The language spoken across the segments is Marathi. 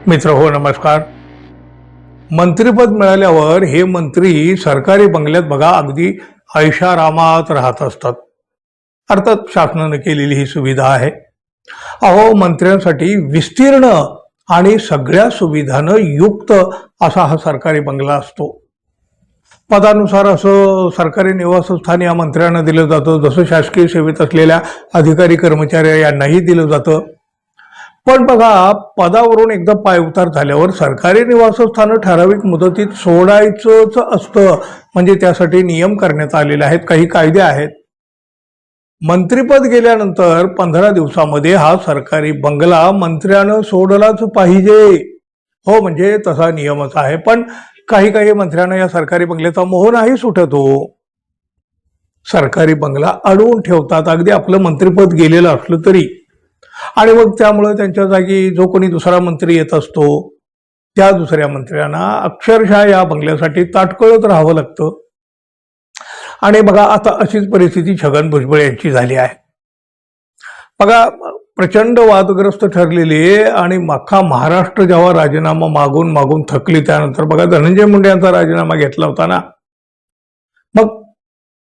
मित्र हो नमस्कार. मंत्रिपद मिळाल्यावर हे मंत्री सरकारी बंगल्यात बघा अगदी ऐशारामात राहत असतात. अर्थात शासनाने केलेली ही सुविधा आहे. अहो, मंत्र्यांसाठी विस्तीर्ण आणि सगळ्या सुविधानं युक्त असा हा सरकारी बंगला असतो. पदानुसार असं सरकारी निवासस्थान या मंत्र्यांना दिलं जातं, जसं शासकीय सेवेत असलेल्या अधिकारी कर्मचारी यांनाही दिलं जातं. पण बघा, पदावरून एकदा पायउतार झाल्यावर सरकारी निवासस्थानं ठराविक मुदतीत सोडायचंच असतं. म्हणजे त्यासाठी नियम करण्यात आलेले आहेत, काही कायदे आहेत. मंत्रिपद गेल्यानंतर 15 दिवसामध्ये हा सरकारी बंगला मंत्र्यानं सोडलाच पाहिजे. हो, म्हणजे तसा नियमच आहे. पण काही काही मंत्र्यांना या सरकारी बंगल्याचा मोह नाही सुटत हो. सरकारी बंगला अडवून ठेवतात, अगदी आपलं मंत्रिपद गेलेलं असलं तरी. आणि मग त्यामुळे त्यांच्या जागी जो कोणी दुसरा मंत्री येत असतो त्या दुसऱ्या मंत्र्यांना अक्षरशः या बंगल्यासाठी ताटकळत राहावं लागतं. आणि बघा, आता अशीच परिस्थिती छगन भुजबळ यांची झाली आहे. बघा, प्रचंड वादग्रस्त ठरलेली आणि अख्खा महाराष्ट्र जेव्हा राजीनामा मागून मागून थकली, त्यानंतर बघा धनंजय मुंडे यांचा राजीनामा घेतला होता ना. मग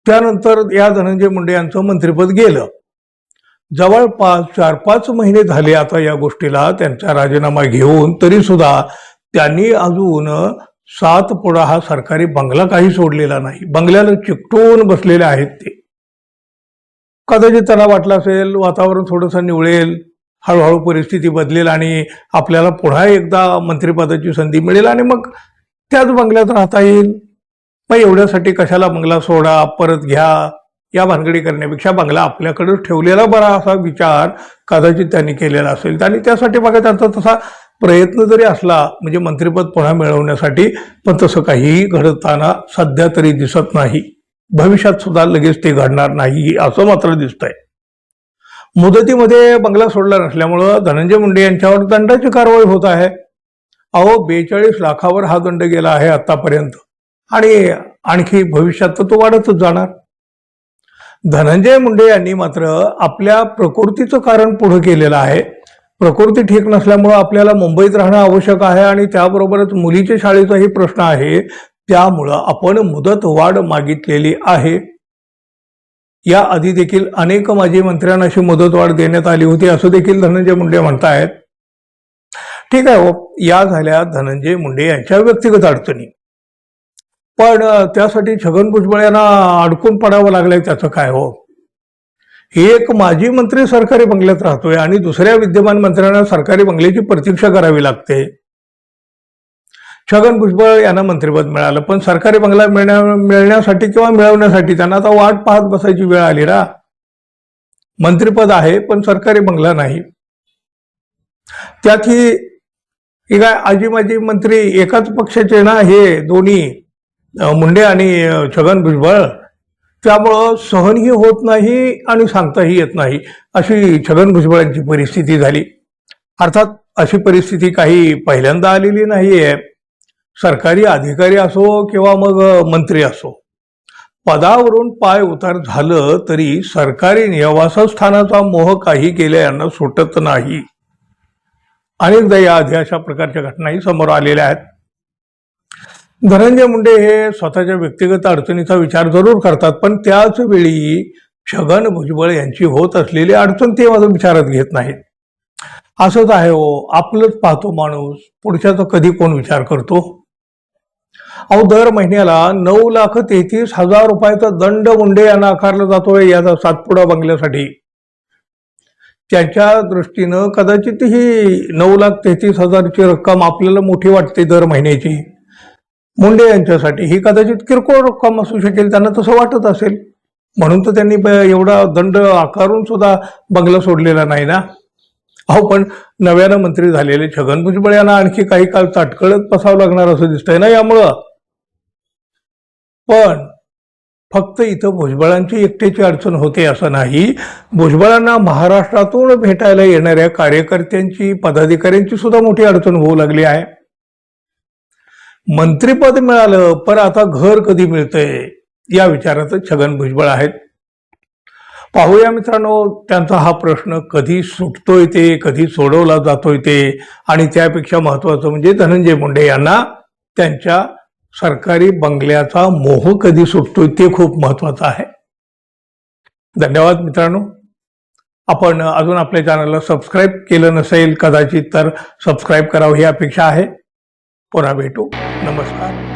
त्यानंतर या धनंजय मुंडे यांचं मंत्रिपद गेलं. जवळपास 4-5 महिने झाले आता या गोष्टीला त्यांचा राजीनामा घेऊन, तरी सुद्धा त्यांनी अजून 7 पुढा हा सरकारी बंगला काही सोडलेला नाही. बंगल्याला चिकटून बसलेले आहेत ते. कदाचित त्यांना वाटलं असेल वातावरण थोडंसं निवळेल, हळूहळू परिस्थिती बदलेल आणि आपल्याला पुन्हा एकदा मंत्रिपदाची संधी मिळेल आणि मग त्याच बंगल्यात राहता येईल. मग एवढ्यासाठी कशाला बंगला सोडा, परत घ्या, या भानगडी करण्यापेक्षा बंगला आपल्याकडे ठेवलेला बरा, असा विचार कदाचित त्यांनी केलेला असेल. आणि त्यासाठी बघा त्यांचा तसा प्रयत्न जरी असला म्हणजे मंत्रिपद पुन्हा मिळवण्यासाठी, पण तसं काहीही घडताना सध्या तरी दिसत नाही. भविष्यात सुद्धा लगेच ते घडणार नाही असं मात्र दिसतंय. मुदतीमध्ये बंगला सोडला नसल्यामुळं धनंजय मुंडे यांच्यावर दंडाची कारवाई होत आहे. अहो, 42 लाखावर हा दंड गेला आहे आतापर्यंत आणि आणखी भविष्यात तर तो वाढतच जाणार. धनंजय मुंडे यांनी मात्र आपल्या प्रकृतीचं कारण पुढे केलेलं आहे. प्रकृती ठीक नसल्यामुळं आपल्याला मुंबईत राहणं आवश्यक आहे आणि त्याबरोबरच मुलीच्या शाळेचाही प्रश्न आहे. त्यामुळं आपण मुदत वाढ मागितलेली आहे. या आधी देखील अनेक माजी मंत्र्यांना अशी मुदतवाढ देण्यात आली होती असं देखील धनंजय मुंडे म्हणतायत. ठीक आहे हो, या झाल्या धनंजय मुंडे यांच्या व्यक्तिगत अडचणी. पण त्यासाठी छगन भुजबळ यांना अडकून पडावं लागलंय, त्याचं काय हो? एक माजी मंत्री सरकारी बंगल्यात राहतोय आणि दुसऱ्या विद्यमान मंत्र्यांना सरकारी बंगल्याची प्रतीक्षा करावी लागते. छगन भुजबळ यांना मंत्रिपद मिळालं, पण सरकारी बंगला मिळण्यासाठी किंवा मिळवण्यासाठी त्यांना आता वाट पाहत बसायची वेळ आली ना. मंत्रिपद आहे पण सरकारी बंगला नाही. त्यात ही काय आजी माजी मंत्री एकाच पक्षाचे ना हे दोन्ही, मुंडे आणि छगन भुजबळ. त्यामुळं सहनही होत नाही आणि सांगताही येत नाही, अशी छगन भुजबळांची परिस्थिती झाली. अर्थात अशी परिस्थिती काही पहिल्यांदा आलेली नाहीये. सरकारी अधिकारी असो किंवा मग मंत्री असो, पदावरून पाय उतार झालं तरी सरकारी निवासस्थानाचा मोह काही केल्या यांना सुटत नाही. अनेकदा या आधी अशा प्रकारच्या घटनाही समोर आलेल्या आहेत. धनंजय मुंडे हे स्वतःच्या व्यक्तिगत अडचणीचा विचार जरूर करतात, पण त्याच वेळी छगन भुजबळ यांची होत असलेली अडचण ते माझं विचारात घेत नाहीत. असंच आहे हो, आपलंच पाहतो माणूस, पुढच्याचा कधी कोण विचार करतो? अहो, दर महिन्याला 9,33,000 रुपयाचा दंड मुंडे यांना आकारला जातोय या 7 बंगल्यासाठी. त्यांच्या दृष्टीनं कदाचित ही 9,33,000 ची रक्कम आपल्याला मोठी वाटते दर महिन्याची. मुंडे यांच्यासाठी ही कदाचित किरकोळ रक्कम असू शकेल, त्यांना तसं वाटत असेल. म्हणून तर त्यांनी एवढा दंड आकारून सुद्धा बंगला सोडलेला नाही ना. अहो, पण नव्यानं मंत्री झालेले छगन भुजबळ यांना आणखी काही काळ ताटकळत बसावं लागणार असं दिसतंय ना यामुळं. पण फक्त इथं भुजबळांची एकट्याची अडचण होते असं नाही. भुजबळांना महाराष्ट्रातून भेटायला येणाऱ्या कार्यकर्त्यांची, पदाधिकाऱ्यांची सुद्धा मोठी अडचण होऊ लागली आहे. मंत्रिपद मिळालं पण आता घर कधी मिळतंय या विचारात छगन भुजबळ आहेत. पाहूया मित्रांनो, त्यांचा हा प्रश्न कधी सुटतोय ते, कधी सोडवला जातोय ते, आणि त्यापेक्षा महत्वाचं म्हणजे धनंजय मुंडे यांना त्यांच्या सरकारी बंगल्याचा मोह कधी सुटतोय ते खूप महत्वाचं आहे. धन्यवाद मित्रांनो. आपण अजून आपल्या चॅनलला सबस्क्राईब केलं नसेल कदाचित तर सबस्क्राईब करावं ही अपेक्षा आहे. पुन्हा भेटू. नमस्कार.